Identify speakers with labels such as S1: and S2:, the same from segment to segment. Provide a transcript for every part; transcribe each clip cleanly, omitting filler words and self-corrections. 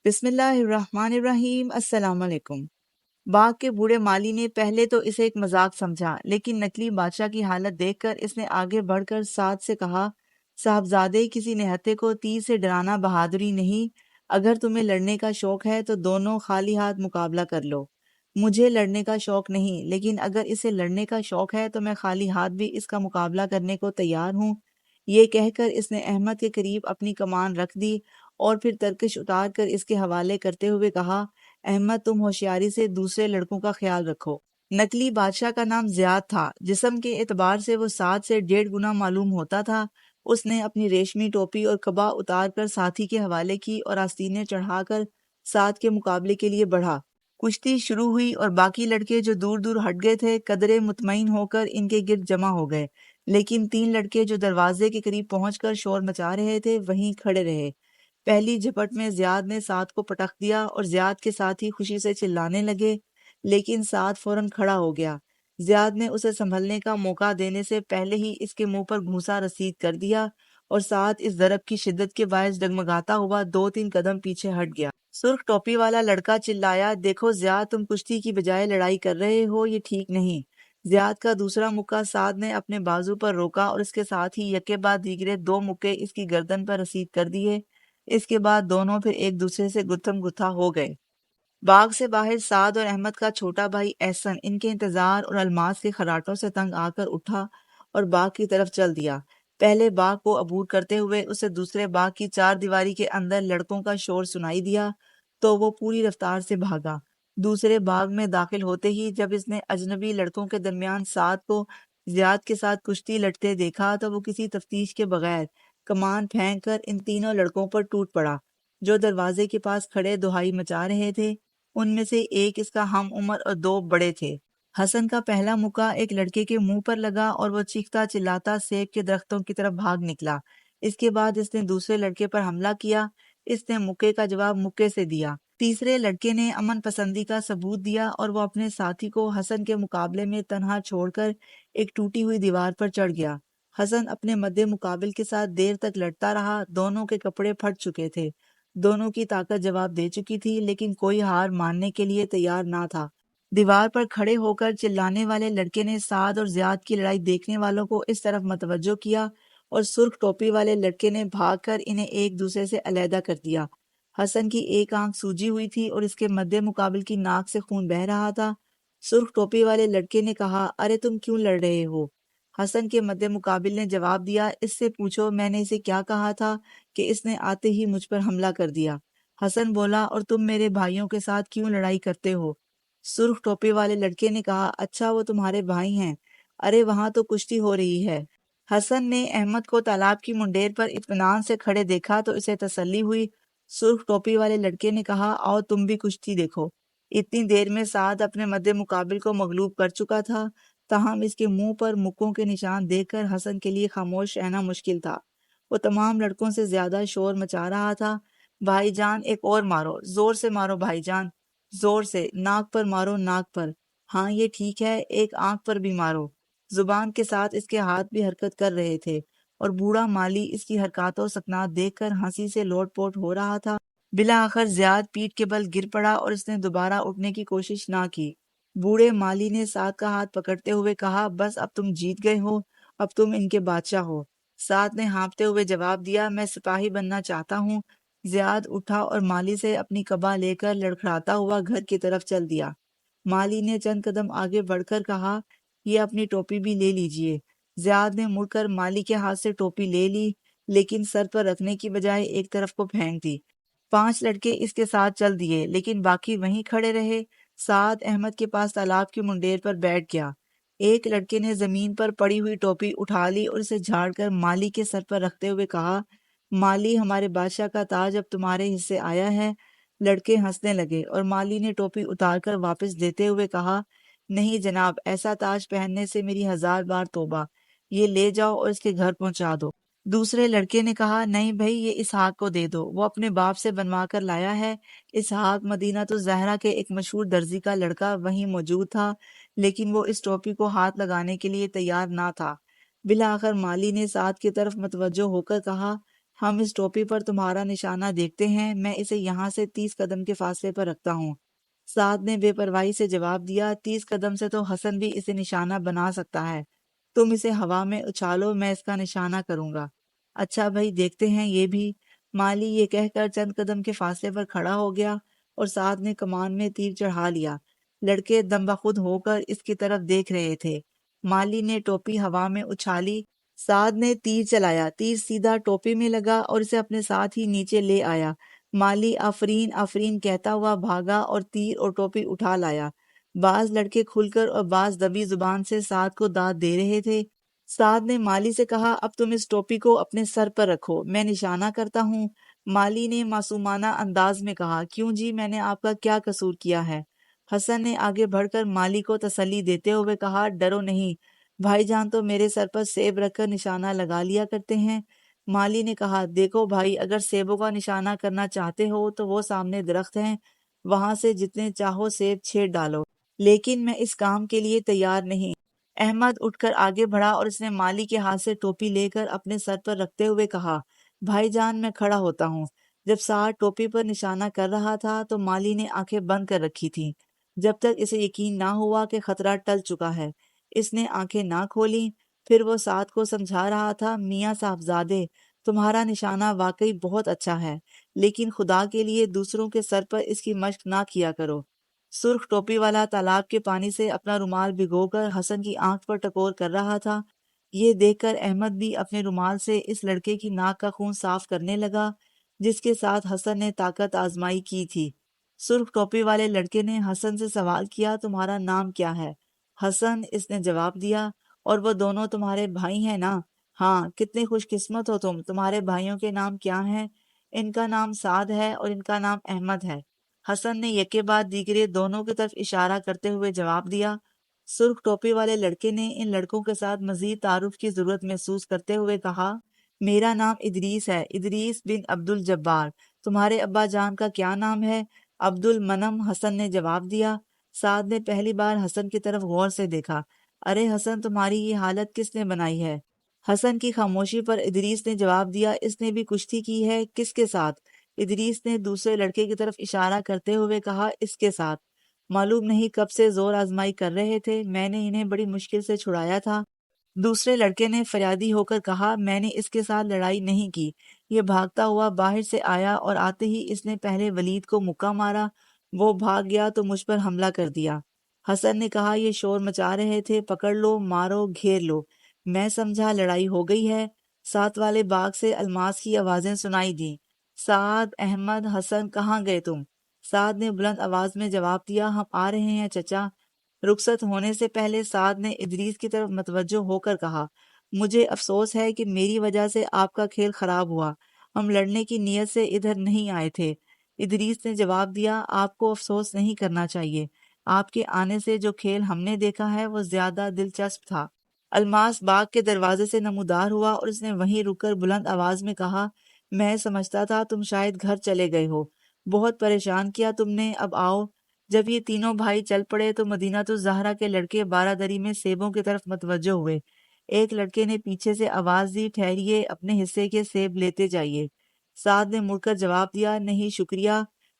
S1: بسم اللہ الرحمن الرحیم۔ السلام علیکم۔ باغ کے بوڑھے مالی نے پہلے تو اسے ایک مذاق سمجھا، لیکن نکلی بادشاہ کی حالت دیکھ کر اس نے آگے بڑھ کر سعد سے کہا، صاحبزادے کسی نہتے کو تیر سے ڈرانا بہادری نہیں، اگر تمہیں لڑنے کا شوق ہے تو دونوں خالی ہاتھ مقابلہ کر لو۔ مجھے لڑنے کا شوق نہیں، لیکن اگر اسے لڑنے کا شوق ہے تو میں خالی ہاتھ بھی اس کا مقابلہ کرنے کو تیار ہوں۔ یہ کہہ کر اس نے احمد کے قریب اپنی کمان رکھ دی اور پھر ترکش اتار کر اس کے حوالے کرتے ہوئے کہا، احمد تم ہوشیاری سے دوسرے لڑکوں کا خیال رکھو۔ نکلی بادشاہ کا نام زیاد تھا، جسم کے اعتبار سے وہ سعد سے 1.5 گنا معلوم ہوتا تھا۔ اس نے اپنی ریشمی ٹوپی اور قبا اتار کر ساتھی کے حوالے کی اور آستینیں چڑھا کر سعد کے مقابلے کے لیے بڑھا۔ کشتی شروع ہوئی اور باقی لڑکے جو دور دور ہٹ گئے تھے قدرے مطمئن ہو کر ان کے گرد جمع ہو گئے، لیکن 3 لڑکے جو دروازے کے قریب پہنچ کر شور مچا رہے تھے وہیں کھڑے رہے۔ پہلی جھپٹ میں زیاد نے سعد کو پٹخ دیا اور زیاد کے ساتھ ہی خوشی سے چلانے لگے، لیکن سعد فوراً کھڑا ہو گیا۔ زیاد نے اسے سنبھلنے کا موقع دینے سے پہلے ہی اس کے منہ پر گھونسا رسید کر دیا اور سعد اس ضرب کی شدت کے باعث ڈگمگاتا ہوا 2-3 قدم پیچھے ہٹ گیا۔ سرخ ٹوپی والا لڑکا چلایا، دیکھو زیاد تم کشتی کی بجائے لڑائی کر رہے ہو، یہ ٹھیک نہیں۔ زیاد کا دوسرا مکہ سعد نے اپنے بازو پر روکا اور اس کے ساتھ ہی یکے بعد دیگرے 2 مکے اس کی گردن پر رسید کر دیے۔ اس کے بعد دونوں پھر ایک دوسرے سے گتھم گتھا ہو گئے۔ باغ سے باہر سعد اور احمد کا چھوٹا بھائی احسن ان کے انتظار اور الماس کے خراٹوں سے تنگ آ کر اٹھا اور باغ کی طرف چل دیا۔ پہلے باغ کو عبور کرتے ہوئے اسے دوسرے باغ کی 4 دیواری کے اندر لڑکوں کا شور سنائی دیا تو وہ پوری رفتار سے بھاگا۔ دوسرے باغ میں داخل ہوتے ہی جب اس نے اجنبی لڑکوں کے درمیان سعد کو زیاد کے ساتھ کشتی لڑتے دیکھا تو وہ کسی تفتیش کے بغیر کمان پھینک کر ان تینوں لڑکوں پر ٹوٹ پڑا جو دروازے کے پاس کھڑے دہائی مچا رہے تھے۔ ان میں سے ایک اس کا ہم عمر اور 2 بڑے تھے۔ حسن کا پہلا مکہ ایک لڑکے کے منہ پر لگا اور وہ چیختا چلاتا سیب کے درختوں کی طرف بھاگ نکلا۔ اس کے بعد اس نے دوسرے لڑکے پر حملہ کیا۔ اس نے مکے کا جواب مکے سے دیا۔ تیسرے لڑکے نے امن پسندی کا ثبوت دیا اور وہ اپنے ساتھی کو حسن کے مقابلے میں تنہا چھوڑ کر ایک ٹوٹی ہوئی دیوار پر چڑھ گیا۔ حسن اپنے مد مقابل کے ساتھ دیر تک لڑتا رہا۔ دونوں کے کپڑے پھٹ چکے تھے، دونوں کی طاقت جواب دے چکی تھی، لیکن کوئی ہار ماننے کے لیے تیار نہ تھا۔ دیوار پر کھڑے ہو کر چلانے والے لڑکے نے سعد اور زیاد کی لڑائی دیکھنے والوں کو اس طرف متوجہ کیا اور سرخ ٹوپی والے لڑکے نے بھاگ کر انہیں ایک دوسرے سے علیحدہ کر دیا۔ حسن کی ایک آنکھ سوجی ہوئی تھی اور اس کے مد مقابل کی ناک سے خون بہہ رہا تھا۔ سرخ ٹوپی والے لڑکے نے کہا، ارے تم کیوں لڑ رہے ہو؟ حسن کے مد مقابل نے جواب دیا، اس سے پوچھو میں نے اسے کیا کہا تھا کہ اس نے آتے ہی مجھ پر حملہ کر دیا۔ حسن بولا، اور تم میرے بھائیوں کے ساتھ کیوں لڑائی کرتے ہو؟ سرخ ٹوپی والے لڑکے نے کہا، اچھا وہ تمہارے بھائی ہیں، ارے وہاں تو کشتی ہو رہی ہے۔ حسن نے احمد کو تالاب کی منڈیر پر اطمینان سے کھڑے دیکھا تو اسے تسلی ہوئی۔ سرخ ٹوپی والے لڑکے نے کہا، آؤ تم بھی کشتی دیکھو۔ اتنی دیر میں سعد اپنے مد مقابل کو مغلوب کر چکا تھا، تاہم اس کے منہ پر مکوں کے نشان دیکھ کر حسن کے لیے خاموش رہنا مشکل تھا۔ وہ تمام لڑکوں سے زیادہ شور مچا رہا تھا، بھائی جان ایک اور مارو، زور سے مارو بھائی جان، زور سے، ناک پر مارو، ناک پر، ہاں یہ ٹھیک ہے، ایک آنکھ پر بھی مارو۔ زبان کے ساتھ اس کے ہاتھ بھی حرکت کر رہے تھے اور بوڑھا مالی اس کی حرکات و سکنات دیکھ کر ہنسی سے لوٹ پوٹ ہو رہا تھا۔ بالآخر زیاد پیٹھ کے بل گر پڑا اور اس نے دوبارہ اٹھنے کی کوشش نہ کی۔ بوڑھے مالی نے سعد کا ہاتھ پکڑتے ہوئے کہا، بس اب تم جیت گئے ہو، اب تم ان کے بادشاہ ہو۔ سعد نے ہانپتے ہوئے جواب دیا، میں سپاہی بننا چاہتا ہوں۔ زیاد اٹھا اور مالی سے اپنی قبا لے کر لڑکھڑاتا ہوا گھر کی طرف چل دیا۔ مالی نے چند قدم آگے بڑھ کر کہا، یہ اپنی ٹوپی بھی لے لیجئے۔ زیاد نے مڑ کر مالی کے ہاتھ سے ٹوپی لے لی، لیکن سر پر رکھنے کی بجائے ایک طرف کو پھینک دی۔ 5 لڑکے اس کے ساتھ چل دیے، لیکن باقی وہیں کھڑے رہے۔ سعد احمد کے پاس تالاب کی منڈیر پر بیٹھ گیا۔ ایک لڑکے نے زمین پر پڑی ہوئی ٹوپی اٹھا لی اور اسے جھاڑ کر مالی کے سر پر رکھتے ہوئے کہا، مالی ہمارے بادشاہ کا تاج اب تمہارے حصے آیا ہے۔ لڑکے ہنسنے لگے اور مالی نے ٹوپی اتار کر واپس دیتے ہوئے کہا، نہیں جناب، ایسا تاج پہننے سے میری 1000 بار توبہ، یہ لے جاؤ اور اس کے گھر پہنچا دو۔ دوسرے لڑکے نے کہا، نہیں بھائی، یہ اسحاق کو دے دو، وہ اپنے باپ سے بنوا کر لایا ہے۔ اسحاق مدینہ تو زہرا کے ایک مشہور درزی کا لڑکا وہیں موجود تھا، لیکن وہ اس ٹوپی کو ہاتھ لگانے کے لیے تیار نہ تھا۔ بالآخر مالی نے سعد کی طرف متوجہ ہو کر کہا، ہم اس ٹوپی پر تمہارا نشانہ دیکھتے ہیں، میں اسے یہاں سے 30 قدم کے فاصلے پر رکھتا ہوں۔ سعد نے بے پرواہی سے جواب دیا، 30 قدم سے تو حسن بھی اسے نشانہ بنا سکتا ہے، تم اسے ہوا میں اچھالو، میں اس کا نشانہ کروں گا۔ اچھا بھائی دیکھتے ہیں یہ بھی۔ مالی یہ کہہ کر چند قدم کے فاصلے پر کھڑا ہو گیا اور سعد نے کمان میں تیر چڑھا لیا۔ لڑکے دم بخود ہو کر اس کی طرف دیکھ رہے تھے۔ مالی نے ٹوپی ہوا میں اچھالی، سعد نے تیر چلایا، تیر سیدھا ٹوپی میں لگا اور اسے اپنے ساتھ ہی نیچے لے آیا۔ مالی آفرین آفرین کہتا ہوا بھاگا اور تیر اور ٹوپی اٹھا لایا۔ بعض لڑکے کھل کر اور بعض دبی زبان سے سعد کو داد دے رہے تھے۔ سعد نے مالی سے کہا، اب تم اس ٹوپی کو اپنے سر پر رکھو، میں نشانہ کرتا ہوں۔ مالی نے معصومانہ انداز میں کہا، کیوں جی، میں نے آپ کا کیا قصور کیا ہے؟ حسن نے آگے بڑھ کر مالی کو تسلی دیتے ہوئے کہا، ڈرو نہیں، بھائی جان تو میرے سر پر سیب رکھ کر نشانہ لگا لیا کرتے ہیں۔ مالی نے کہا، دیکھو بھائی، اگر سیبوں کا نشانہ کرنا چاہتے ہو تو وہ سامنے درخت ہیں، وہاں سے جتنے چاہو سیب چھیڑ ڈالو، لیکن میں اس کام کے لیے تیار نہیں۔ احمد اٹھ کر آگے بڑھا اور اس نے مالی کے ہاتھ سے ٹوپی لے کر اپنے سر پر رکھتے ہوئے کہا، بھائی جان میں کھڑا ہوتا ہوں۔ جب سعد ٹوپی پر نشانہ کر رہا تھا تو مالی نے آنکھیں بند کر رکھی تھیں، جب تک اسے یقین نہ ہوا کہ خطرہ ٹل چکا ہے۔ اس نے آنکھیں نہ کھولیں، پھر وہ سعد کو سمجھا رہا تھا، میاں صاحبزادے، تمہارا نشانہ واقعی بہت اچھا ہے، لیکن خدا کے لیے دوسروں کے سر پر اس کی مشق نہ کیا کرو۔ سرخ ٹوپی والا تالاب کے پانی سے اپنا رومال بھگو کر حسن کی آنکھ پر ٹکور کر رہا تھا۔ یہ دیکھ کر احمد بھی اپنے رومال سے اس لڑکے کی ناک کا خون صاف کرنے لگا جس کے ساتھ حسن نے طاقت آزمائی کی تھی۔ سرخ ٹوپی والے لڑکے نے حسن سے سوال کیا، تمہارا نام کیا ہے؟ حسن، اس نے جواب دیا، اور وہ دونوں تمہارے بھائی ہیں نا؟ ہاں، کتنے خوش قسمت ہو تم، تمہارے بھائیوں کے نام کیا ہیں؟ ان کا نام سعد ہے اور ان کا نام احمد ہے۔ حسن نے یکے بعد دیگرے دونوں کی طرف اشارہ کرتے ہوئے جواب دیا۔ سرخ ٹوپی والے لڑکے نے ان لڑکوں کے ساتھ مزید تعارف کی ضرورت محسوس کرتے ہوئے کہا، میرا نام ادریس ہے، ادریس بن عبد الجبار۔ تمہارے ابا جان کا کیا نام ہے؟ عبد المنم، حسن نے جواب دیا۔ سعد نے پہلی بار حسن کی طرف غور سے دیکھا۔ ارے حسن، تمہاری یہ حالت کس نے بنائی ہے؟ حسن کی خاموشی پر ادریس نے جواب دیا، اس نے بھی کشتی کی ہے۔ کس کے ساتھ؟ ادریس نے دوسرے لڑکے کی طرف اشارہ کرتے ہوئے کہا، اس کے ساتھ۔ معلوم نہیں کب سے زور آزمائی کر رہے تھے، میں نے انہیں بڑی مشکل سے چھڑایا تھا۔ دوسرے لڑکے نے فریادی ہو کر کہا، میں نے اس کے ساتھ لڑائی نہیں کی، یہ بھاگتا ہوا باہر سے آیا اور آتے ہی اس نے پہلے ولید کو مکہ مارا، وہ بھاگ گیا تو مجھ پر حملہ کر دیا۔ حسن نے کہا، یہ شور مچا رہے تھے، پکڑ لو، مارو، گھیر لو۔ میں سمجھا لڑائی ہو گئی ہے۔ ساتھ والے باغ سے الماس کی آوازیں سنائی دیں، سعد، احمد، حسن، کہاں گئے تم؟ سعد نے بلند آواز میں جواب دیا، ہم آ رہے ہیں چچا۔ رخصت ہونے سے پہلے سعد نے ادریس کی طرف متوجہ ہو کر کہا، مجھے افسوس ہے کہ میری وجہ سے آپ کا کھیل خراب ہوا، ہم لڑنے کی نیت سے ادھر نہیں آئے تھے۔ ادریس نے جواب دیا، آپ کو افسوس نہیں کرنا چاہیے، آپ کے آنے سے جو کھیل ہم نے دیکھا ہے وہ زیادہ دلچسپ تھا۔ الماس باغ کے دروازے سے نمودار ہوا اور اس نے وہیں رک کر بلند آواز میں کہا، میں سمجھتا تھا تم شاید گھر چلے گئے ہو، بہت پریشان کیا تم نے، اب آؤ۔ جب یہ تینوں بھائی چل پڑے تو مدینہ الزہرا کے لڑکے بارہ دری میں سیبوں کی طرف متوجہ ہوئے۔ ایک لڑکے نے پیچھے سے آواز دی، ٹھہریے، اپنے حصے کے سیب لیتے جائیے۔ سعد نے مڑ کر جواب دیا، نہیں شکریہ،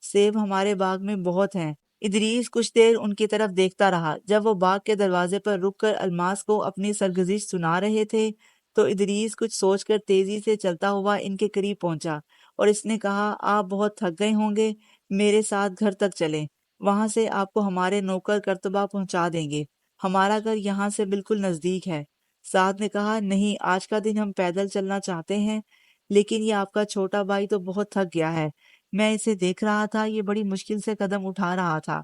S1: سیب ہمارے باغ میں بہت ہیں۔ ادریس کچھ دیر ان کی طرف دیکھتا رہا۔ جب وہ باغ کے دروازے پر رک کر الماس کو اپنی سرگزشت سنا رہے تھے تو ادریس کچھ سوچ کر تیزی سے چلتا ہوا ان کے قریب پہنچا اور اس نے کہا، آپ بہت تھک گئے ہوں گے، میرے ساتھ گھر تک چلیں، وہاں سے آپ کو ہمارے نوکر کرتبہ پہنچا دیں گے، ہمارا گھر یہاں سے بالکل نزدیک ہے۔ سعد نے کہا، نہیں، آج کا دن ہم پیدل چلنا چاہتے ہیں، لیکن یہ آپ کا چھوٹا بھائی تو بہت تھک گیا ہے، میں اسے دیکھ رہا تھا، یہ بڑی مشکل سے قدم اٹھا رہا تھا۔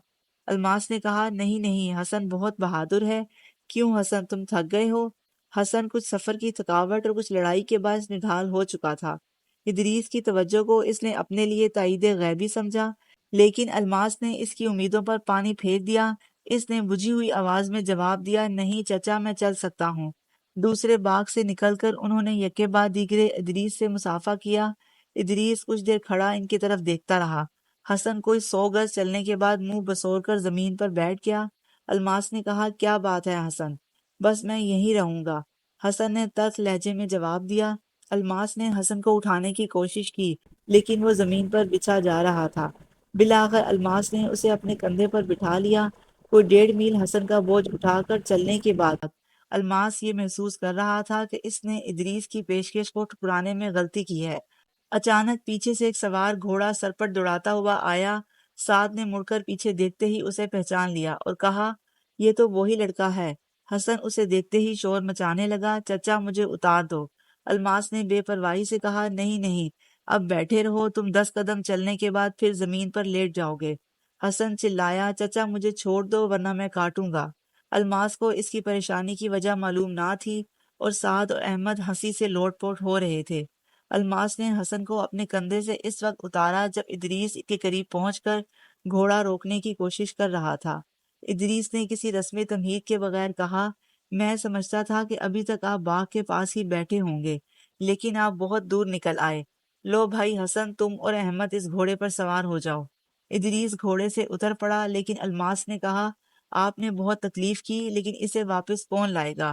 S1: الماس نے کہا، نہیں نہیں، حسن بہت بہادر ہے۔ کیوں حسن، تم تھک گئے ہو؟ حسن کچھ سفر کی تھکاوٹ اور کچھ لڑائی کے باعث نڈھال ہو چکا تھا۔ ادریس کی توجہ کو اس نے اپنے لیے تائید غیبی سمجھا، لیکن الماس نے اس کی امیدوں پر پانی پھیر دیا۔ اس نے بجھی ہوئی آواز میں جواب دیا، نہیں چچا، میں چل سکتا ہوں۔ دوسرے باغ سے نکل کر انہوں نے یکے بعد دیگرے ادریس سے مصافحہ کیا۔ ادریس کچھ دیر کھڑا ان کی طرف دیکھتا رہا۔ حسن کوئی 100 گز چلنے کے بعد منہ بسور کر زمین پر بیٹھ گیا۔ الماس نے کہا، کیا بات ہے حسن؟ بس میں یہیں رہوں گا۔ حسن نے تلخ لہجے میں جواب دیا، الماس نے حسن کو اٹھانے کی کوشش کی لیکن وہ زمین پر بچھا جا رہا تھا۔ بالآخر الماس نے اسے اپنے کندھے پر بٹھا لیا۔ کوئی 1.5 میل حسن کا بوجھ اٹھا کر چلنے کے بعد الماس یہ محسوس کر رہا تھا کہ اس نے ادریس کی پیشکش کو ٹھکرانے میں غلطی کی ہے۔ اچانک پیچھے سے ایک سوار گھوڑا سرپٹ دوڑاتا ہوا آیا۔ سعد نے مڑ کر پیچھے دیکھتے ہی اسے پہچان لیا اور کہا، یہ تو وہی لڑکا ہے۔ حسن اسے دیکھتے ہی شور مچانے لگا، چچا مجھے اتار دو۔ الماس نے بے پرواہی سے کہا، نہیں نہیں، اب بیٹھے رہو، تم 10 قدم چلنے کے بعد پھر زمین پر لیٹ جاؤ گے۔ حسن چلایا، چچا مجھے چھوڑ دو ورنہ میں کاٹوں گا۔ الماس کو اس کی پریشانی کی وجہ معلوم نہ تھی اور سعد اور احمد ہنسی سے لوٹ پوٹ ہو رہے تھے۔ الماس نے حسن کو اپنے کندھے سے اس وقت اتارا جب ادریس کے قریب پہنچ کر گھوڑا روکنے کی کوشش کر رہا تھا۔ ادریس نے کسی رسم تمہید کے بغیر کہا، میں سمجھتا تھا کہ ابھی تک آپ باغ کے پاس ہی بیٹھے ہوں گے، لیکن آپ بہت دور نکل آئے۔ لو بھائی حسن، تم اور احمد اس گھوڑے پر سوار ہو جاؤ۔ ادریس گھوڑے سے اتر پڑا لیکن الماس نے کہا، آپ نے بہت تکلیف کی لیکن اسے واپس کون لائے گا؟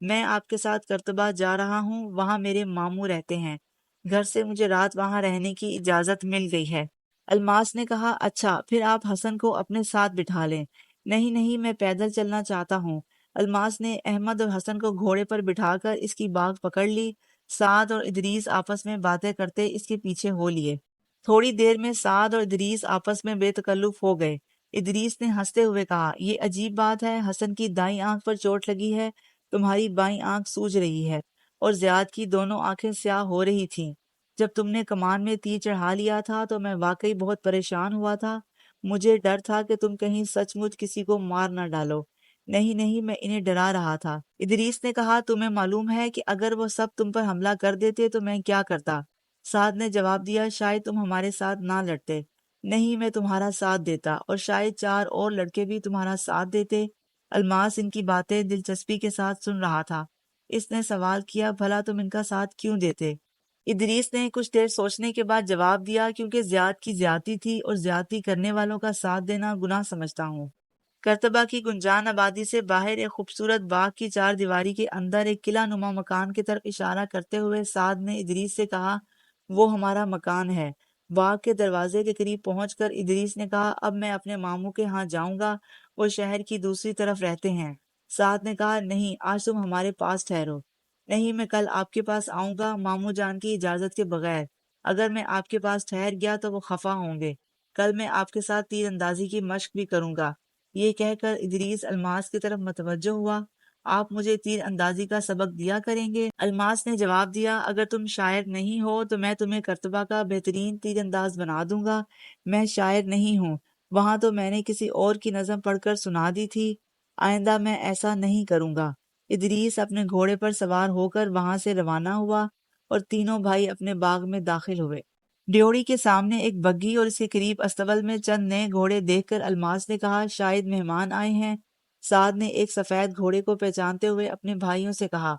S1: میں آپ کے ساتھ کرتبہ جا رہا ہوں، وہاں میرے ماموں رہتے ہیں، گھر سے مجھے رات وہاں رہنے کی اجازت مل گئی ہے۔ الماس نے کہا، اچھا پھر آپ حسن کو اپنے ساتھ بٹھا لیں۔ نہیں نہیں، میں پیدل چلنا چاہتا ہوں۔ الماس نے احمد اور حسن کو گھوڑے پر بٹھا کر اس کی باگ پکڑ لی۔ سعد اور ادریس آپس میں باتیں کرتے اس کے پیچھے ہو لیے۔ تھوڑی دیر میں سعد اور ادریس آپس میں بے تکلف ہو گئے۔ ادریس نے ہنستے ہوئے کہا، یہ عجیب بات ہے، حسن کی دائیں آنکھ پر چوٹ لگی ہے، تمہاری بائیں آنکھ سوج رہی ہے، اور زیاد کی دونوں آنکھیں سیاہ ہو رہی تھیں۔ جب تم نے کمان میں تیر چڑھا لیا تھا تو میں واقعی بہت پریشان ہوا تھا، مجھے ڈر تھا کہ تم کہیں سچ مچ کسی کو مار نہ ڈالو۔ نہیں نہیں، میں انہیں ڈرا رہا تھا۔ ادریس نے کہا، تمہیں معلوم ہے کہ اگر وہ سب تم پر حملہ کر دیتے تو میں کیا کرتا؟ سعد نے جواب دیا، شاید تم ہمارے ساتھ نہ لڑتے۔ نہیں، میں تمہارا ساتھ دیتا، اور شاید 4 اور لڑکے بھی تمہارا ساتھ دیتے۔ الماس ان کی باتیں دلچسپی کے ساتھ سن رہا تھا۔ اس نے سوال کیا، بھلا تم ان کا ساتھ کیوں دیتے؟ ادریس نے کچھ دیر سوچنے کے بعد جواب دیا، کیونکہ زیاد کی زیادتی تھی اور زیادتی کرنے والوں کا ساتھ دینا گناہ سمجھتا ہوں۔ کرتبہ کی گنجان آبادی سے باہر ایک خوبصورت باغ کی 4 دیواری کے اندر ایک قلعہ نما مکان کی طرف اشارہ کرتے ہوئے سعد نے ادریس سے کہا، وہ ہمارا مکان ہے۔ باغ کے دروازے کے قریب پہنچ کر ادریس نے کہا، اب میں اپنے ماموں کے ہاں جاؤں گا، وہ شہر کی دوسری طرف رہتے ہیں۔ سعد نے کہا، نہیں، آج تم ہمارے پاس ٹھہرو۔ نہیں، میں کل آپ کے پاس آؤں گا ماموں جان کی اجازت کے بغیر۔ اگر میں آپ کے پاس ٹھہر گیا تو وہ خفا ہوں گے۔ کل میں آپ کے ساتھ تیر اندازی کی مشق بھی کروں گا۔ یہ کہہ کر ادریس الماس کی طرف متوجہ ہوا، آپ مجھے تیر اندازی کا سبق دیا کریں گے؟ الماس نے جواب دیا، اگر تم شاعر نہیں ہو تو میں تمہیں کرتبہ کا بہترین تیر انداز بنا دوں گا۔ میں شاعر نہیں ہوں، وہاں تو میں نے کسی اور کی نظم پڑھ کر سنا دی تھی، آئندہ میں ایسا نہیں کروں گا۔ ادریس اپنے گھوڑے پر سوار ہو کر وہاں سے روانہ ہوا اور تینوں بھائی اپنے باغ میں داخل ہوئے۔ ڈیوڑی کے سامنے ایک بگھی اور اس کے قریب استبل میں چند نئے گھوڑے دیکھ کر الماس نے کہا، شاید مہمان آئے ہیں۔ سعد نے ایک سفید گھوڑے کو پہچانتے ہوئے اپنے بھائیوں سے کہا،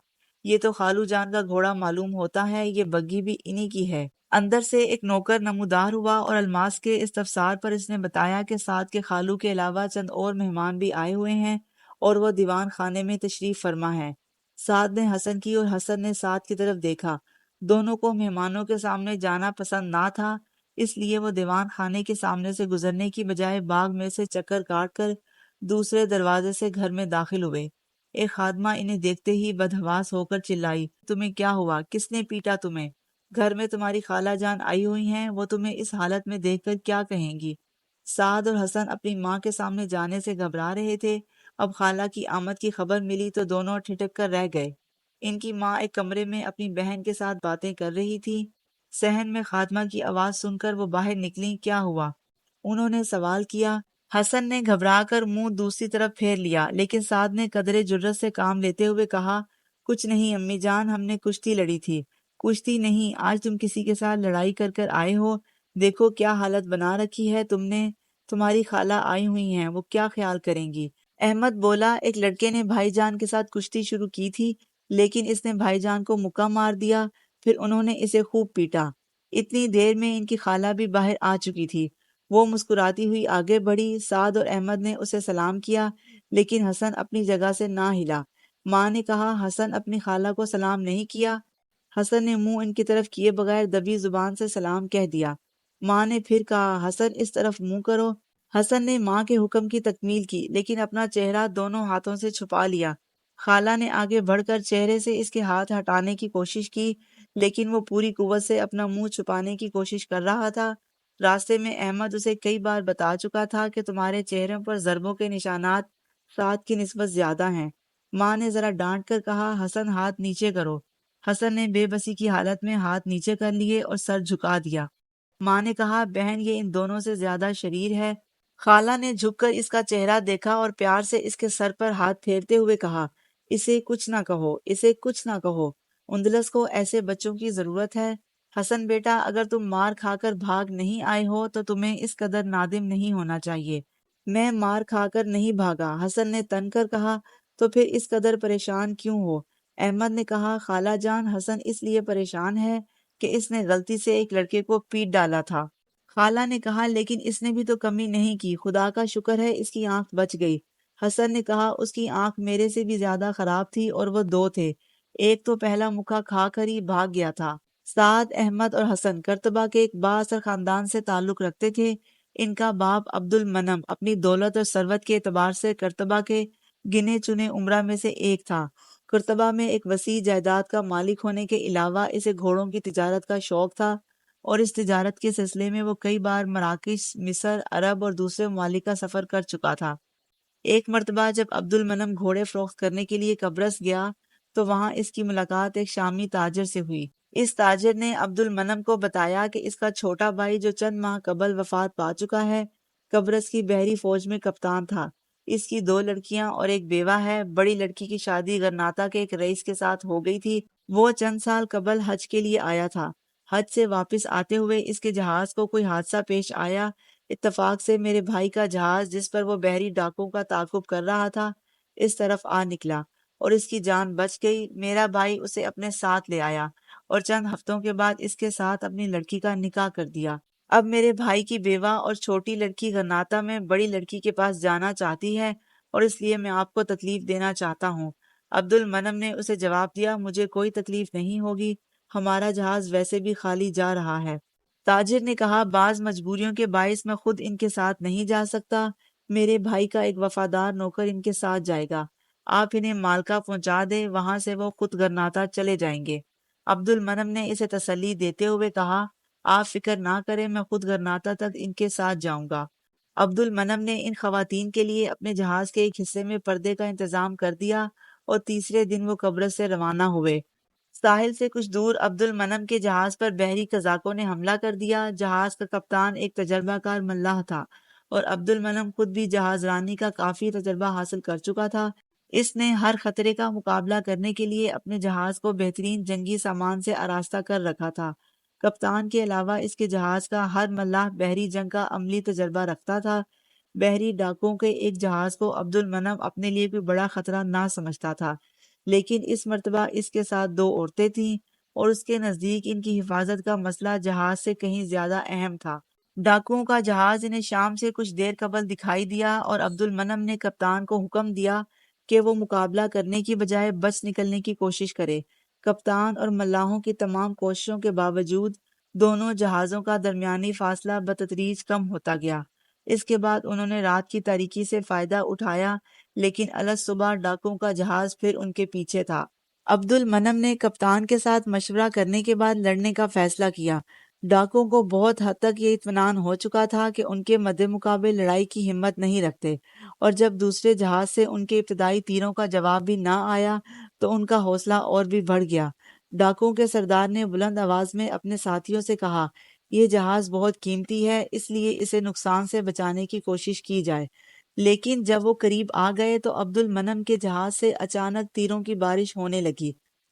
S1: یہ تو خالو جان کا گھوڑا معلوم ہوتا ہے، یہ بگھی بھی انہی کی ہے۔ اندر سے ایک نوکر نمودار ہوا اور الماس کے استفسار پر اس نے بتایا کہ سعد کے خالو کے علاوہ چند اور مہمان بھی آئے ہوئے ہیں اور وہ دیوان خانے میں تشریف فرما ہے۔ سعد نے حسن کی اور حسن نے سعد کی طرف دیکھا۔ دونوں کو مہمانوں کے سامنے جانا پسند نہ تھا، اس لیے وہ دیوان خانے کے سامنے سے گزرنے کی بجائے باغ میں سے چکر کاٹ کر دوسرے دروازے سے گھر میں داخل ہوئے۔ ایک خادمہ انہیں دیکھتے ہی بدحواس ہو کر چلائی، تمہیں کیا ہوا؟ کس نے پیٹا تمہیں؟ گھر میں تمہاری خالہ جان آئی ہوئی ہیں، وہ تمہیں اس حالت میں دیکھ کر کیا کہیں گی؟ سعد اور حسن اپنی ماں کے سامنے جانے سے گھبرا رہے تھے۔ اب خالہ کی آمد کی خبر ملی تو دونوں ٹھٹک کر رہ گئے۔ ان کی ماں ایک کمرے میں اپنی بہن کے ساتھ باتیں کر رہی تھی۔ صحن میں خادمہ کی آواز سن کر وہ باہر نکلیں، کیا ہوا؟ انہوں نے سوال کیا۔ حسن نے گھبرا کر منہ دوسری طرف پھیر لیا، لیکن سعد نے قدرے جرت سے کام لیتے ہوئے کہا، کچھ نہیں امی جان، ہم نے کشتی لڑی تھی۔ کشتی نہیں، آج تم کسی کے ساتھ لڑائی کر کر آئے ہو، دیکھو کیا حالت بنا رکھی ہے تم نے۔ تمہاری خالہ آئی ہوئی ہیں، وہ کیا خیال کریں گی؟ احمد بولا، ایک لڑکے نے بھائی جان کے ساتھ کشتی شروع کی تھی، لیکن اس نے بھائی جان کو مکہ مار دیا، پھر انہوں نے اسے خوب پیٹا۔ اتنی دیر میں ان کی خالہ بھی باہر آ چکی تھی۔ وہ مسکراتی ہوئی آگے بڑھی۔ سعد اور احمد نے اسے سلام کیا، لیکن حسن اپنی جگہ سے نہ ہلا۔ ماں نے کہا، حسن اپنی خالہ کو سلام نہیں کیا؟ حسن نے منہ ان کی طرف کیے بغیر دبی زبان سے سلام کہہ دیا۔ ماں نے پھر کہا، حسن اس طرف منہ کرو۔ حسن نے ماں کے حکم کی تکمیل کی، لیکن اپنا چہرہ دونوں ہاتھوں سے چھپا لیا۔ خالہ نے آگے بڑھ کر چہرے سے اس کے ہاتھ ہٹانے کی کوشش کی، لیکن وہ پوری قوت سے اپنا منہ چھپانے کی کوشش کر رہا تھا۔ راستے میں احمد اسے کئی بار بتا چکا تھا کہ تمہارے چہروں پر ضربوں کے نشانات 7 کی نسبت زیادہ ہیں۔ ماں نے ذرا ڈانٹ کر کہا، حسن ہاتھ نیچے کرو۔ حسن نے بے بسی کی حالت میں ہاتھ نیچے کر لیے اور سر جھکا دیا۔ ماں نے کہا، بہن یہ ان دونوں سے زیادہ شریر ہے۔ خالہ نے جھک کر اس کا چہرہ دیکھا اور پیار سے اس کے سر پر ہاتھ پھیرتے ہوئے کہا، اسے کچھ نہ کہو، اسے کچھ نہ کہو۔ اندلس کو ایسے بچوں کی ضرورت ہے۔ حسن بیٹا، اگر تم مار کھا کر بھاگ نہیں آئے ہو تو تمہیں اس قدر نادم نہیں ہونا چاہیے۔ میں مار کھا کر نہیں بھاگا، حسن نے تن کر کہا۔ تو پھر اس قدر پریشان کیوں ہو؟ احمد نے کہا، خالہ جان، حسن اس لیے پریشان ہے کہ اس نے غلطی سے ایک لڑکے کو پیٹ ڈالا تھا۔ خالہ نے کہا، لیکن اس نے بھی تو کمی نہیں کی، خدا کا شکر ہے اس کی آنکھ بچ گئی۔ حسن نے کہا، اس کی آنکھ میرے سے بھی زیادہ خراب تھی اور وہ 2 تھے، ایک تو پہلا مکہ کھا کر ہی بھاگ گیا تھا۔ سعد، احمد اور حسن کرتبہ کے ایک بااثر خاندان سے تعلق رکھتے تھے۔ ان کا باپ عبد المنم اپنی دولت اور ثروت کے اعتبار سے کرتبہ کے گنے چنے امراء میں سے ایک تھا۔ کرتبہ میں ایک وسیع جائیداد کا مالک ہونے کے علاوہ اسے گھوڑوں کی تجارت کا شوق تھا، اور اس تجارت کے سلسلے میں وہ کئی بار مراکش، مصر، عرب اور دوسرے ممالک کا سفر کر چکا تھا۔ ایک مرتبہ جب عبد المنم گھوڑے فروخت کرنے کے لیے قبرص گیا تو وہاں اس کی ملاقات ایک شامی تاجر سے ہوئی۔ اس تاجر نے عبد المنم کو بتایا کہ اس کا چھوٹا بھائی جو چند ماہ قبل وفات پا چکا ہے، قبرص کی بحری فوج میں کپتان تھا۔ اس کی 2 لڑکیاں اور ایک بیوہ ہے۔ بڑی لڑکی کی شادی غرناطہ کے ایک رئیس کے ساتھ ہو گئی تھی۔ وہ چند سال قبل حج کے لیے آیا تھا۔ حج سے واپس آتے ہوئے اس کے جہاز کو کوئی حادثہ پیش آیا۔ اتفاق سے میرے بھائی کا جہاز، جس پر وہ بحری ڈاکوں کا تعاقب کر رہا تھا، اس طرف آ نکلا اور اس کی جان بچ گئی۔ میرا بھائی اسے اپنے ساتھ لے آیا اور چند ہفتوں کے بعد اس کے ساتھ اپنی لڑکی کا نکاح کر دیا۔ اب میرے بھائی کی بیوہ اور چھوٹی لڑکی غرناطہ میں بڑی لڑکی کے پاس جانا چاہتی ہے، اور اس لیے میں آپ کو تکلیف دینا چاہتا ہوں۔ عبد المنم نے اسے جواب دیا، مجھے کوئی تکلیف نہیں ہوگی، ہمارا جہاز ویسے بھی خالی جا رہا ہے۔ تاجر نے کہا، بعض مجبوریوں کے باعث میں خود ان کے ساتھ نہیں جا سکتا، میرے بھائی کا ایک وفادار نوکر ان کے ساتھ جائے گا، آپ انہیں مالکا پہنچا دیں، وہاں سے وہ خود غرناطہ چلے جائیں گے۔ عبد المنم نے اسے تسلی دیتے ہوئے کہا، آپ فکر نہ کریں، میں خود غرناطہ تک ان کے ساتھ جاؤں گا۔ عبد المنم نے ان خواتین کے لیے اپنے جہاز کے ایک حصے میں پردے کا انتظام کر دیا اور تیسرے دن وہ قبرص سے روانہ ہوئے۔ ساحل سے کچھ دور عبد المنم کے جہاز پر بحری قزاقوں نے حملہ کر دیا۔ جہاز کا کپتان ایک تجربہ کار ملاح تھا اور عبد المنم خود بھی جہاز رانی کا کافی تجربہ حاصل کر چکا تھا۔ اس نے ہر خطرے کا مقابلہ کرنے کے لیے اپنے جہاز کو بہترین جنگی سامان سے آراستہ کر رکھا تھا۔ کپتان کے علاوہ اس کے جہاز کا ہر ملاح بحری جنگ کا عملی تجربہ رکھتا تھا۔ بحری ڈاکوں کے ایک جہاز کو عبد المنم اپنے لیے کوئی بڑا خطرہ نہ سمجھتا تھا، لیکن اس مرتبہ اس کے ساتھ 2 عورتیں تھیں اور اس کے نزدیک ان کی حفاظت کا مسئلہ جہاز سے کہیں زیادہ اہم تھا۔ ڈاکوؤں کا جہاز انہیں شام سے کچھ دیر قبل دکھائی دیا اور عبد المنم نے کپتان کو حکم دیا کہ وہ مقابلہ کرنے کی بجائے بچ نکلنے کی کوشش کرے۔ کپتان اور ملاحوں کی تمام کوششوں کے باوجود دونوں جہازوں کا درمیانی فاصلہ بتدریج کم ہوتا گیا۔ اس کے بعد انہوں نے رات کی تاریکی سے فائدہ اٹھایا، لیکن الصبح ڈاکوؤں کا جہاز پھر ان کے پیچھے تھا۔ عبد المنم نے کپتان کے ساتھ مشورہ کرنے کے بعد لڑنے کا فیصلہ کیا۔ ڈاکوؤں کو بہت حد تک یہ اطمینان ہو چکا تھا کہ ان کے مد مقابل لڑائی کی ہمت نہیں رکھتے، اور جب دوسرے جہاز سے ان کے ابتدائی تیروں کا جواب بھی نہ آیا تو ان کا حوصلہ اور بھی بڑھ گیا۔ ڈاکوؤں کے سردار نے بلند آواز میں اپنے ساتھیوں سے کہا، یہ جہاز بہت قیمتی ہے، اس لیے اسے نقصان سے بچانے کی کوشش کی جائے۔ لیکن جب وہ قریب آ گئے تو عبد المنم کے جہاز سے اچانک تیروں کی بارش ہونے لگی۔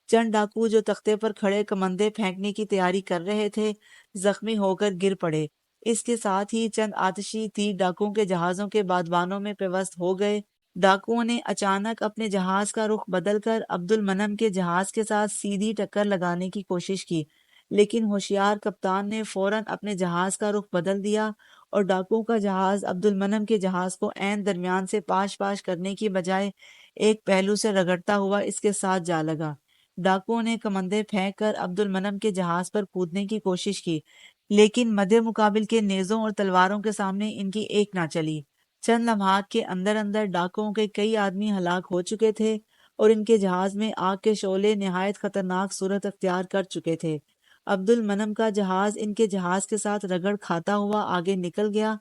S1: چند ڈاکو جو تختے پر کھڑے کمندے پھینکنے کی تیاری کر رہے تھے، زخمی ہو کر گر پڑے۔ اس کے ساتھ ہی چند آتشی تیر ڈاکوؤں کے جہازوں کے بادبانوں میں پیوست ہو گئے۔ ڈاکوؤں نے اچانک اپنے جہاز کا رخ بدل کر عبد المنم کے جہاز کے ساتھ سیدھی ٹکر لگانے کی کوشش کی، لیکن ہوشیار کپتان نے فوراً اپنے جہاز کا رخ بدل دیا اور ڈاکوؤں کا جہاز عبد المنم کے جہاز کو عین درمیان سے پاش پاش کرنے کی بجائے ایک پہلو سے رگڑتا ہوا اس کے ساتھ جا لگا۔ ڈاکوؤں نے کمندیں پھینک کر عبد المنم کے جہاز پر کودنے کی کوشش کی، لیکن مد مقابل کے نیزوں اور تلواروں کے سامنے ان کی ایک نہ چلی۔ چند لمحات کے اندر اندر ڈاکوؤں کے کئی آدمی ہلاک ہو چکے تھے اور ان کے جہاز میں آگ کے شعلے نہایت خطرناک صورت اختیار کر چکے تھے۔ عبد المنم کا جہاز ان کے جہاز کے ساتھ رگڑ کھاتا ہوا آگے نکل گیا،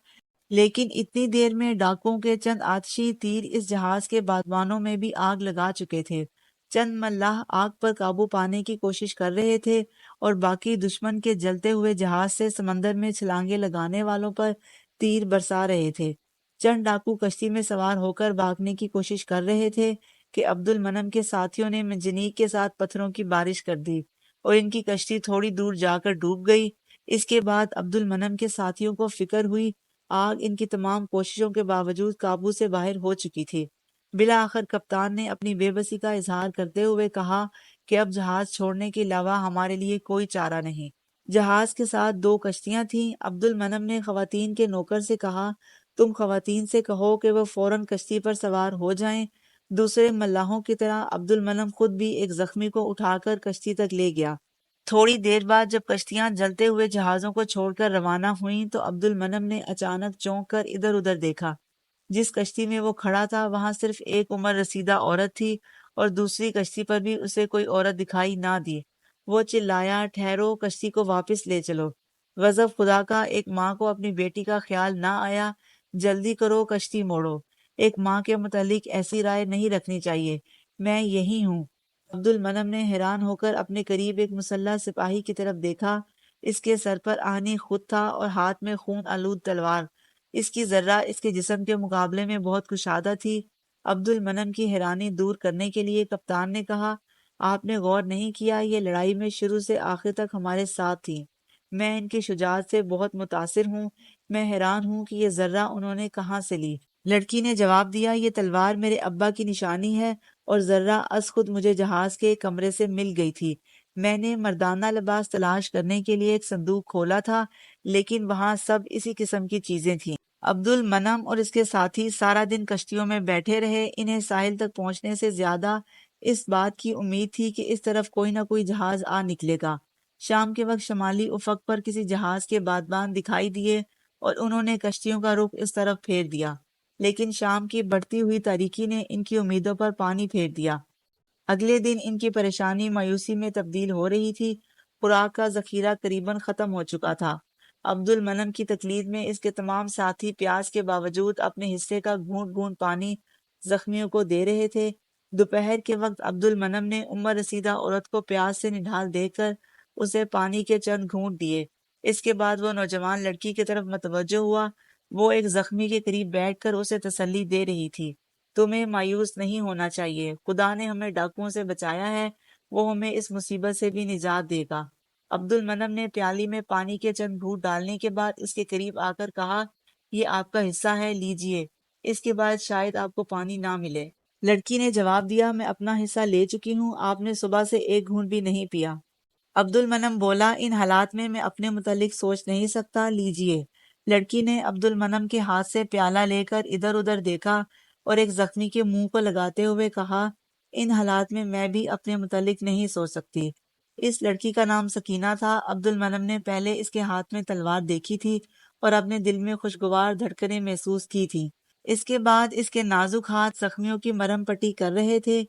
S1: لیکن اتنی دیر میں ڈاکوؤں کے چند آتشی تیر اس جہاز کے بادبانوں میں بھی آگ لگا چکے تھے۔ چند ملاح آگ پر قابو پانے کی کوشش کر رہے تھے اور باقی دشمن کے جلتے ہوئے جہاز سے سمندر میں چھلانگیں لگانے والوں پر تیر برسا رہے تھے۔ چند ڈاکو کشتی میں سوار ہو کر بھاگنے کی کوشش کر رہے تھے کہ عبد المنم کے ساتھیوں نے منجنیق کے ساتھ پتھروں کی بارش کر دی اور ان کی کشتی تھوڑی دور جا کر ڈوب گئی۔ اس کے بعد عبد المنم کے ساتھیوں کو فکر ہوئی آگ ان کی تمام کوششوں کے باوجود قابو سے باہر ہو چکی تھی۔ بالآخر کپتان نے اپنی بے بسی کا اظہار کرتے ہوئے کہا کہ اب جہاز چھوڑنے کے علاوہ ہمارے لیے کوئی چارہ نہیں۔ جہاز کے ساتھ 2 کشتیاں تھیں۔ عبد المنم نے خواتین کے نوکر سے کہا، تم خواتین سے کہو کہ وہ فوراً کشتی پر سوار ہو جائیں۔ دوسرے ملاحوں کی طرح عبد المنم خود بھی ایک زخمی کو اٹھا کر کشتی تک لے گیا۔ تھوڑی دیر بعد جب کشتیاں جلتے ہوئے جہازوں کو چھوڑ کر روانہ ہوئیں تو عبد المنم نے اچانک چونک کر ادھر ادھر دیکھا۔ جس کشتی میں وہ کھڑا تھا وہاں صرف ایک عمر رسیدہ عورت تھی اور دوسری کشتی پر بھی اسے کوئی عورت دکھائی نہ دی۔ وہ چلایا، ٹھہرو، کشتی کو واپس لے چلو۔ غضب خدا کا، ایک ماں کو اپنی بیٹی کا خیال نہ آیا؟ جلدی کرو، کشتی موڑو۔ ایک ماں کے متعلق ایسی رائے نہیں رکھنی چاہیے۔ میں یہی ہوں۔ عبد المنم نے حیران ہو کر اپنے قریب ایک مسلح سپاہی کی طرف دیکھا۔ اس کے سر پر آہنی خود تھا اور ہاتھ میں خون آلود تلوار۔ اس کی ذرہ اس کے جسم کے مقابلے میں بہت کشادہ تھی۔ عبد المنم کی حیرانی دور کرنے کے لیے کپتان نے کہا، آپ نے غور نہیں کیا یہ لڑائی میں شروع سے آخر تک ہمارے ساتھ تھیں۔ میں ان کی شجاعت سے بہت متاثر ہوں۔ میں حیران ہوں کہ یہ ذرہ انہوں نے کہاں سے لی۔ لڑکی نے جواب دیا، یہ تلوار میرے ابا کی نشانی ہے اور ذرہ از خود مجھے جہاز کے ایک کمرے سے مل گئی تھی۔ میں نے مردانہ لباس تلاش کرنے کے لیے ایک صندوق کھولا تھا، لیکن وہاں سب اسی قسم کی چیزیں تھیں۔ عبد المنم اور اس کے ساتھی سارا دن کشتیوں میں بیٹھے رہے۔ انہیں ساحل تک پہنچنے سے زیادہ اس بات کی امید تھی کہ اس طرف کوئی نہ کوئی جہاز آ نکلے گا۔ شام کے وقت شمالی افق پر کسی جہاز کے بادبان دکھائی دیے اور انہوں نے کشتیوں کا رخ اس طرف پھیر دیا، لیکن شام کی بڑھتی ہوئی تاریکی نے ان کی امیدوں پر پانی پھیر دیا۔ اگلے دن ان کی پریشانی مایوسی میں تبدیل ہو رہی تھی۔ خوراک کا ذخیرہ قریباً ختم ہو چکا تھا۔ عبد المنم کی تقلید میں اس کے تمام ساتھی پیاس کے باوجود اپنے حصے کا گھونٹ گھونٹ پانی زخمیوں کو دے رہے تھے۔ دوپہر کے وقت عبد المنم نے عمر رسیدہ عورت کو پیاس سے نڈھال دیکھ کر اسے پانی کے چند گھونٹ دیے۔ اس کے بعد وہ نوجوان لڑکی کی طرف متوجہ ہوا۔ وہ ایک زخمی کے قریب بیٹھ کر اسے تسلی دے رہی تھی۔ تمہیں مایوس نہیں ہونا چاہیے، خدا نے ہمیں ڈاکوؤں سے بچایا ہے، وہ ہمیں اس مصیبت سے بھی نجات دے گا۔ عبد المنم نے پیالی میں پانی کے چند گھونٹ ڈالنے کے بعد اس کے قریب آ کر کہا، یہ آپ کا حصہ ہے، لیجئے، اس کے بعد شاید آپ کو پانی نہ ملے۔ لڑکی نے جواب دیا، میں اپنا حصہ لے چکی ہوں، آپ نے صبح سے ایک گھونٹ بھی نہیں پیا۔ عبد المنم بولا، ان حالات میں اپنے متعلق سوچ نہیں سکتا، لیجئے۔ لڑکی نے عبد المنم کے ہاتھ سے پیالہ لے کر ادھر ادھر دیکھا اور ایک زخمی کے منہ کو لگاتے ہوئے کہا، ان حالات میں بھی اپنے متعلق نہیں سوچ سکتی۔ اس لڑکی کا نام سکینہ تھا۔ عبد المنم نے پہلے اس کے ہاتھ میں تلوار دیکھی تھی اور اپنے دل میں خوشگوار دھڑکنیں محسوس کی تھی۔ اس کے بعد اس کے نازک ہاتھ زخمیوں کی مرہم پٹی کر رہے تھے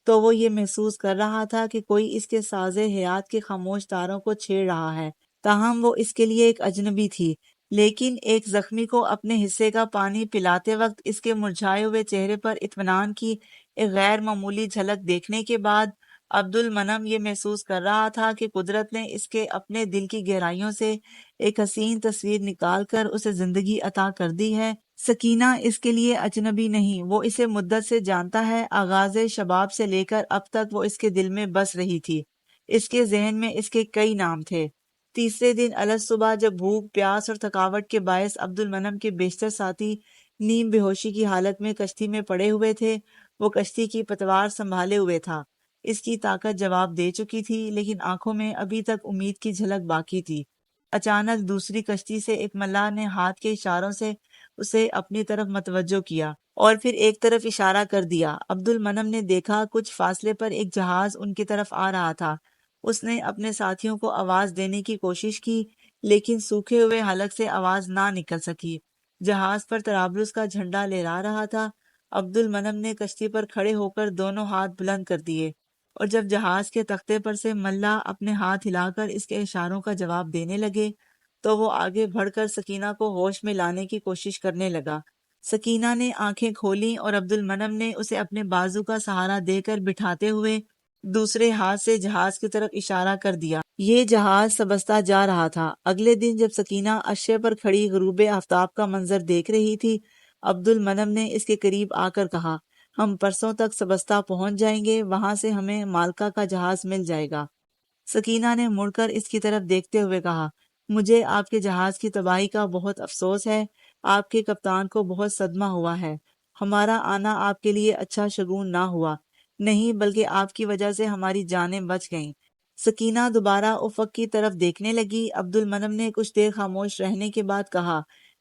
S1: تو وہ یہ محسوس کر رہا تھا کہ کوئی اس کے ساز حیات کے خاموش تاروں کو چھیڑ رہا ہے، تاہم وہ اس کے لیے ایک اجنبی تھی۔ لیکن ایک زخمی کو اپنے حصے کا پانی پلاتے وقت اس کے مرجھائے ہوئے چہرے پر اطمینان کی ایک غیر معمولی جھلک دیکھنے کے بعد عبد المنم یہ محسوس کر رہا تھا کہ قدرت نے اس کے اپنے دل کی گہرائیوں سے ایک حسین تصویر نکال کر اسے زندگی عطا کر دی ہے۔ سکینہ اس کے لیے اجنبی نہیں، وہ اسے مدت سے جانتا ہے، آغاز شباب سے لے کر اب تک وہ اس کے دل میں بس رہی تھی۔ اس کے ذہن میں اس کے کئی نام تھے۔ تیسرے دن الگ صبح جب بھوک، پیاس اور تھکاوٹ کے باعث عبد المنم کے بیشتر ساتھی نیم بے ہوشی کی حالت میں کشتی میں پڑے ہوئے تھے، وہ کشتی کی پتوار سنبھالے ہوئے تھا۔ اس کی طاقت جواب دے چکی تھی، لیکن آنکھوں میں ابھی تک امید کی جھلک باقی تھی۔ اچانک دوسری کشتی سے ایک ملاح نے ہاتھ کے اشاروں سے اسے اپنی طرف متوجہ کیا اور پھر ایک طرف اشارہ کر دیا۔ عبد المنم نے دیکھا کچھ فاصلے پر ایک جہاز ان کی طرف آ رہا تھا۔ اس نے اپنے ساتھیوں کو آواز دینے کی کوشش کی لیکن سوکھے ہوئے حلق سے آواز نہ نکل سکی۔ جہاز پر طرابلس کا جھنڈا لہرا رہا تھا۔ عبد المنم نے کشتی پر کھڑے ہو کر دونوں ہاتھ بلند کر دیے اور جب جہاز کے تختے پر سے ملا اپنے ہاتھ ہلا کر اس کے اشاروں کا جواب دینے لگے تو وہ آگے بڑھ کر سکینہ کو ہوش میں لانے کی کوشش کرنے لگا۔ سکینہ نے آنکھیں کھولیں اور عبد المنم نے اسے اپنے بازو کا سہارا دے کر بٹھاتے ہوئے دوسرے ہاتھ سے جہاز کی طرف اشارہ کر دیا۔ یہ جہاز سبزتا جا رہا تھا۔ اگلے دن جب سکینہ عشے پر کھڑی غروب آفتاب کا منظر دیکھ رہی تھی، عبد المنم نے اس کے قریب آ کر کہا، ہم پرسوں تک سبزتا پہنچ جائیں گے، وہاں سے ہمیں مالکا کا جہاز مل جائے گا۔ سکینہ نے مڑ کر اس کی طرف دیکھتے ہوئے کہا، مجھے آپ کے جہاز کی تباہی کا بہت افسوس ہے، آپ کے کپتان کو بہت صدمہ ہوا ہے۔ ہمارا آنا آپ کے لیے اچھا شگون نہ ہوا، نہیں بلکہ آپ کی وجہ سے ہماری جانیں بچ گئیں۔ سکینہ دوبارہ افق کی طرف دیکھنے لگی۔ عبد المنم نے کچھ دیر خاموش رہنے کے بعد کہا،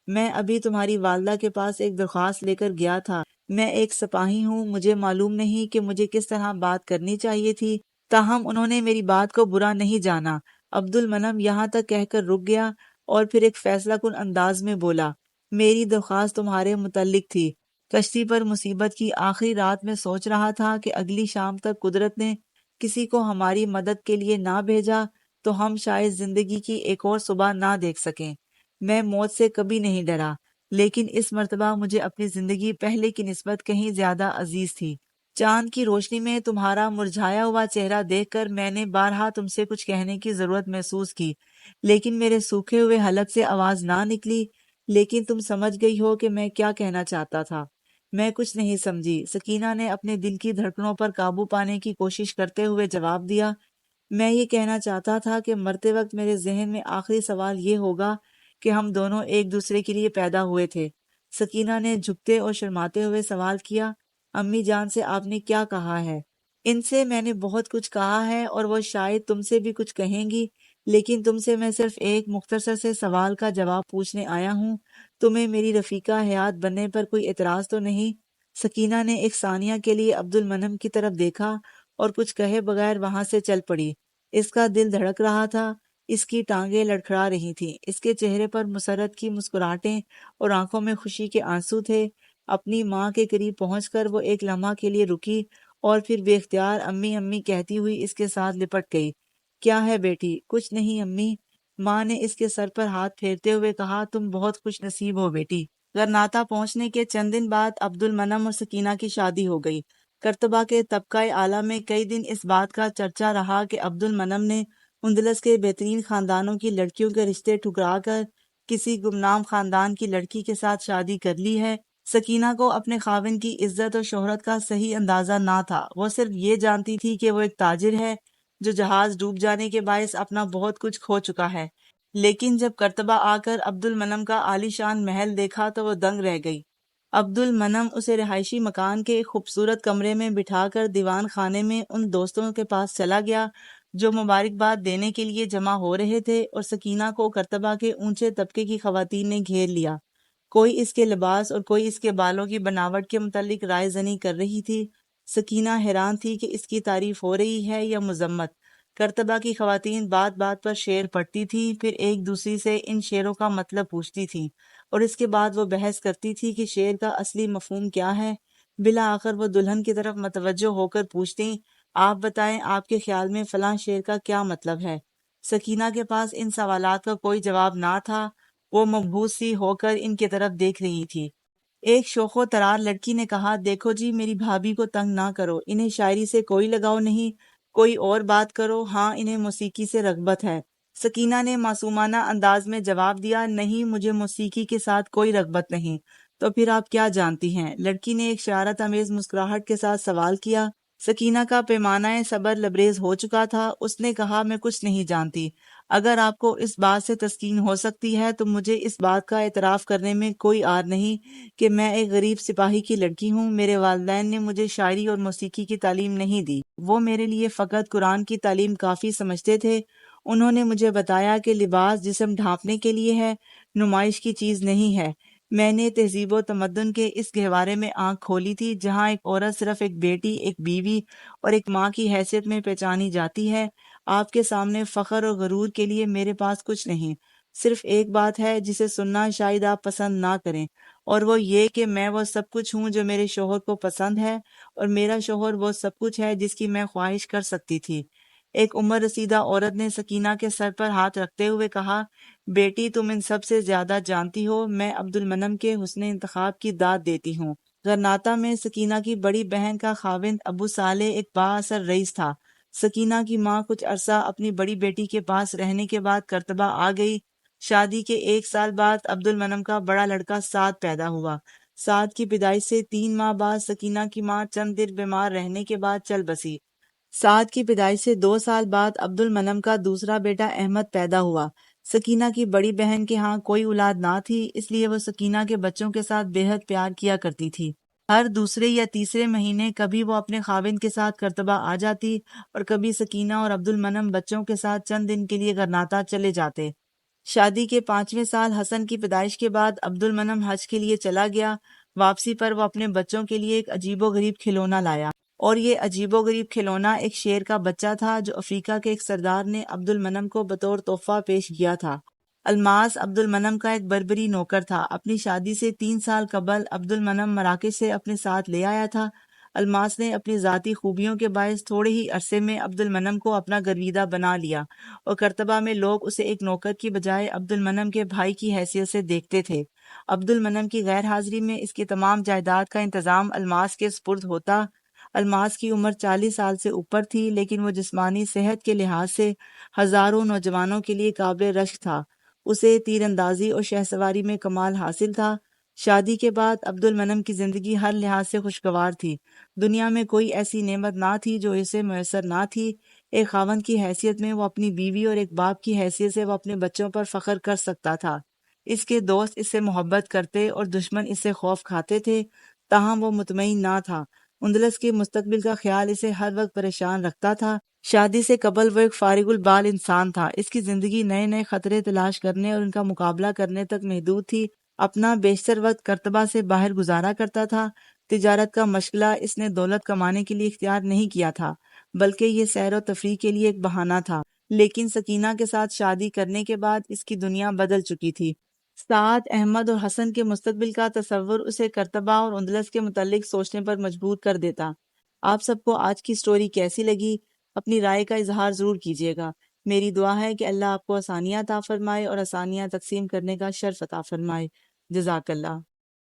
S1: میں ابھی تمہاری والدہ کے پاس ایک درخواست لے کر گیا تھا۔ میں ایک سپاہی ہوں، مجھے معلوم نہیں کہ مجھے کس طرح بات کرنی چاہیے تھی، تاہم انہوں نے میری بات کو برا نہیں جانا۔ عبد المنم یہاں تک کہہ کر رک گیا اور پھر ایک فیصلہ کن انداز میں بولا، میری درخواست تمہارے متعلق تھی۔ کشتی پر مصیبت کی آخری رات میں سوچ رہا تھا کہ اگلی شام تک قدرت نے کسی کو ہماری مدد کے لیے نہ بھیجا تو ہم شاید زندگی کی ایک اور صبح نہ دیکھ سکیں۔ میں موت سے کبھی نہیں ڈرا، لیکن اس مرتبہ مجھے اپنی زندگی پہلے کی نسبت کہیں زیادہ عزیز تھی۔ چاند کی روشنی میں تمہارا مرجھایا ہوا چہرہ دیکھ کر میں نے بارہا تم سے کچھ کہنے کی ضرورت محسوس کی، لیکن میرے سوکھے ہوئے حلق سے آواز نہ نکلی۔ لیکن تم سمجھ گئی ہو کہ میں کیا کہنا چاہتا تھا۔ میں کچھ نہیں سمجھی، سکینہ نے اپنے دل کی دھڑکنوں پر قابو پانے کی کوشش کرتے ہوئے جواب دیا۔ میں یہ کہنا چاہتا تھا کہ مرتے وقت میرے ذہن میں آخری سوال یہ ہوگا کہ ہم دونوں ایک دوسرے کے لیے پیدا ہوئے تھے۔ سکینہ نے جھکتے اور شرماتے ہوئے سوال کیا، امی جان سے آپ نے کیا کہا ہے؟ ان سے میں نے بہت کچھ کہا ہے اور وہ شاید تم سے بھی کچھ کہیں گی، لیکن تم سے میں صرف ایک مختصر سے سوال کا جواب پوچھنے آیا ہوں۔ تمہیں میری رفیقہ حیات بننے پر کوئی اعتراض تو نہیں؟ سکینہ نے ایک ثانیہ کے لیے عبد المنم کی طرف دیکھا اور کچھ کہے بغیر وہاں سے چل پڑی۔ اس کا دل دھڑک رہا تھا، اس کی ٹانگیں لڑکھڑا رہی تھیں، اس کے چہرے پر مسرت کی مسکراہٹیں اور آنکھوں میں خوشی کے آنسو تھے۔ اپنی ماں کے قریب پہنچ کر وہ ایک لمحہ کے لیے رکی اور پھر بے اختیار امی امی کہتی ہوئی اس کے ساتھ لپٹ گئی۔ کیا ہے بیٹی؟ کچھ نہیں امی، ماں نے اس کے سر پر ہاتھ پھیرتے ہوئے کہا، تم بہت خوش نصیب ہو بیٹی۔ غرناطہ پہنچنے کے چند دن بعد عبد المنم اور سکینہ کی شادی ہو گئی۔ کرتبہ کے طبقہ اعلیٰ میں کئی دن اس بات کا چرچا رہا کہ عبد المنم نے اندلس کے بہترین خاندانوں کی لڑکیوں کے رشتے ٹھکرا کر کسی گمنام خاندان کی لڑکی کے ساتھ شادی کر لی ہے۔ سکینہ کو اپنے خاوند کی عزت اور شہرت کا صحیح اندازہ نہ تھا۔ وہ صرف یہ جانتی تھی کہ وہ ایک تاجر ہے جو جہاز ڈوب جانے کے باعث اپنا بہت کچھ کھو چکا ہے۔ لیکن جب کرتبہ آ کر عبد المنم کا عالی شان محل دیکھا تو وہ دنگ رہ گئی۔ عبد المنم اسے رہائشی مکان کے ایک خوبصورت کمرے میں بٹھا کر دیوان خانے میں ان دوستوں کے پاس چلا گیا جو مبارکباد دینے کے لیے جمع ہو رہے تھے، اور سکینہ کو کرتبہ کے اونچے طبقے کی خواتین نے گھیر لیا۔ کوئی اس کے لباس اور کوئی اس کے بالوں کی بناوٹ کے متعلق رائے زنی کر رہی تھی۔ سکینہ حیران تھی کہ اس کی تعریف ہو رہی ہے یا مذمت۔ کرتبہ کی خواتین بات بات پر شعر پڑھتی تھی، پھر ایک دوسری سے ان شعروں کا مطلب پوچھتی تھیں، اور اس کے بعد وہ بحث کرتی تھی کہ شعر کا اصلی مفہوم کیا ہے۔ بالآخر وہ دلہن کی طرف متوجہ ہو کر پوچھتیں، آپ بتائیں آپ کے خیال میں فلاں شعر کا کیا مطلب ہے؟ سکینہ کے پاس ان سوالات کا کوئی جواب نہ تھا، وہ مبہوت سی ہو کر ان کی طرف دیکھ رہی تھی۔ ایک شوخ و طرار لڑکی نے کہا، دیکھو جی، میری بھابھی کو تنگ نہ کرو، انہیں شاعری سے کوئی لگاؤ نہیں، کوئی اور بات کرو، ہاں انہیں موسیقی سے رغبت ہے۔ سکینہ نے معصومانہ انداز میں جواب دیا، نہیں مجھے موسیقی کے ساتھ کوئی رغبت نہیں۔ تو پھر آپ کیا جانتی ہیں؟ لڑکی نے ایک شرارت آمیز مسکراہٹ کے ساتھ سوال کیا۔ سکینہ کا پیمانہ صبر لبریز ہو چکا تھا۔ اس نے کہا، میں کچھ نہیں جانتی۔ اگر آپ کو اس بات سے تسکین ہو سکتی ہے تو مجھے اس بات کا اعتراف کرنے میں کوئی عار نہیں کہ میں ایک غریب سپاہی کی لڑکی ہوں۔ میرے والدین نے مجھے شاعری اور موسیقی کی تعلیم نہیں دی، وہ میرے لیے فقط قرآن کی تعلیم کافی سمجھتے تھے۔ انہوں نے مجھے بتایا کہ لباس جسم ڈھانپنے کے لیے ہے، نمائش کی چیز نہیں ہے۔ میں نے تہذیب و تمدن کے اس گہوارے میں آنکھ کھولی تھی جہاں ایک عورت صرف ایک بیٹی، ایک بیوی اور ایک ماں کی حیثیت میں پہچانی جاتی ہے۔ آپ کے سامنے فخر اور غرور کے لیے میرے پاس کچھ نہیں، صرف ایک بات ہے جسے سننا شاید آپ پسند نہ کریں، اور وہ یہ کہ میں وہ سب کچھ ہوں جو میرے شوہر کو پسند ہے، اور میرا شوہر وہ سب کچھ ہے جس کی میں خواہش کر سکتی تھی۔ ایک عمر رسیدہ عورت نے سکینہ کے سر پر ہاتھ رکھتے ہوئے کہا، بیٹی تم ان سب سے زیادہ جانتی ہو، میں عبد المنم کے حسن انتخاب کی داد دیتی ہوں۔ غرناطہ میں سکینہ کی بڑی بہن کا خاوند ابو صالح ایک با اثر رئیس تھا۔ سکینہ کی ماں کچھ عرصہ اپنی بڑی بیٹی کے پاس رہنے کے بعد کرتبہ آ گئی۔ شادی کے 1 سال بعد عبد المنم کا بڑا لڑکا سعد پیدا ہوا۔ سعد کی پیدائش سے 3 ماہ بعد سکینہ کی ماں چند دن بیمار رہنے کے بعد چل بسی۔ سعد کی پیدائش سے 2 سال بعد عبد المنم کا دوسرا بیٹا احمد پیدا ہوا۔ سکینہ کی بڑی بہن کے ہاں کوئی اولاد نہ تھی، اس لیے وہ سکینہ کے بچوں کے ساتھ بے حد پیار کیا کرتی تھی۔ ہر دوسرے یا تیسرے مہینے کبھی وہ اپنے خاوند کے ساتھ کرتبہ آ جاتی اور کبھی سکینہ اور عبد المنم بچوں کے ساتھ چند دن کے لیے غرناطہ چلے جاتے۔ شادی کے 5ویں سال حسن کی پیدائش کے بعد عبد المنم حج کے لیے چلا گیا۔ واپسی پر وہ اپنے بچوں کے لیے ایک عجیب و غریب کھلونا لایا، اور یہ عجیب و غریب کھلونا ایک شیر کا بچہ تھا جو افریقہ کے ایک سردار نے عبد المنم کو بطور تحفہ پیش کیا تھا۔ الماس عبد المنم کا ایک بربری نوکر تھا۔ اپنی شادی سے 3 سال قبل عبد المنم مراکش سے اپنے ساتھ لے آیا تھا۔ الماس نے اپنی ذاتی خوبیوں کے باعث تھوڑے ہی عرصے میں عبد المنم کو اپنا گرویدہ بنا لیا، اور کرتبہ میں لوگ اسے ایک نوکر کی بجائے عبد المنم کے بھائی کی حیثیت سے دیکھتے تھے۔ عبد المنم کی غیر حاضری میں اس کی تمام جائیداد کا انتظام الماس کے سپرد ہوتا۔ الماس کی عمر 40 سال سے اوپر تھی، لیکن وہ جسمانی صحت کے لحاظ سے ہزاروں نوجوانوں کے لیے قابل رشک تھا۔ اسے تیر اندازی اور شہ سواری میں کمال حاصل تھا۔ شادی کے بعد عبد المنم کی زندگی ہر لحاظ سے خوشگوار تھی۔ دنیا میں کوئی ایسی نعمت نہ تھی جو اسے میسر نہ تھی۔ ایک خاوند کی حیثیت میں وہ اپنی بیوی اور ایک باپ کی حیثیت سے وہ اپنے بچوں پر فخر کر سکتا تھا۔ اس کے دوست اس سے محبت کرتے اور دشمن اس سے خوف کھاتے تھے، تاہم وہ مطمئن نہ تھا۔ اندلس کے مستقبل کا خیال اسے ہر وقت پریشان رکھتا تھا۔ شادی سے قبل وہ ایک فارغ البال انسان تھا۔ اس کی زندگی نئے نئے خطرے تلاش کرنے اور ان کا مقابلہ کرنے تک محدود تھی۔ اپنا بیشتر وقت کرتبہ سے باہر گزارا کرتا تھا۔ تجارت کا مشغلہ اس نے دولت کمانے کے لیے اختیار نہیں کیا تھا، بلکہ یہ سیر و تفریح کے لیے ایک بہانہ تھا۔ لیکن سکینہ کے ساتھ شادی کرنے کے بعد اس کی دنیا بدل چکی تھی۔ سعد، احمد اور حسن کے مستقبل کا تصور اسے کرتبہ اور اندلس کے متعلق سوچنے پر مجبور کر دیتا۔ آپ سب کو آج کی سٹوری کیسی لگی؟ اپنی رائے کا اظہار ضرور کیجیے گا۔ میری دعا ہے کہ اللہ آپ کو آسانیاں عطا فرمائے اور آسانیاں تقسیم کرنے کا شرف عطا فرمائے۔ جزاک اللہ۔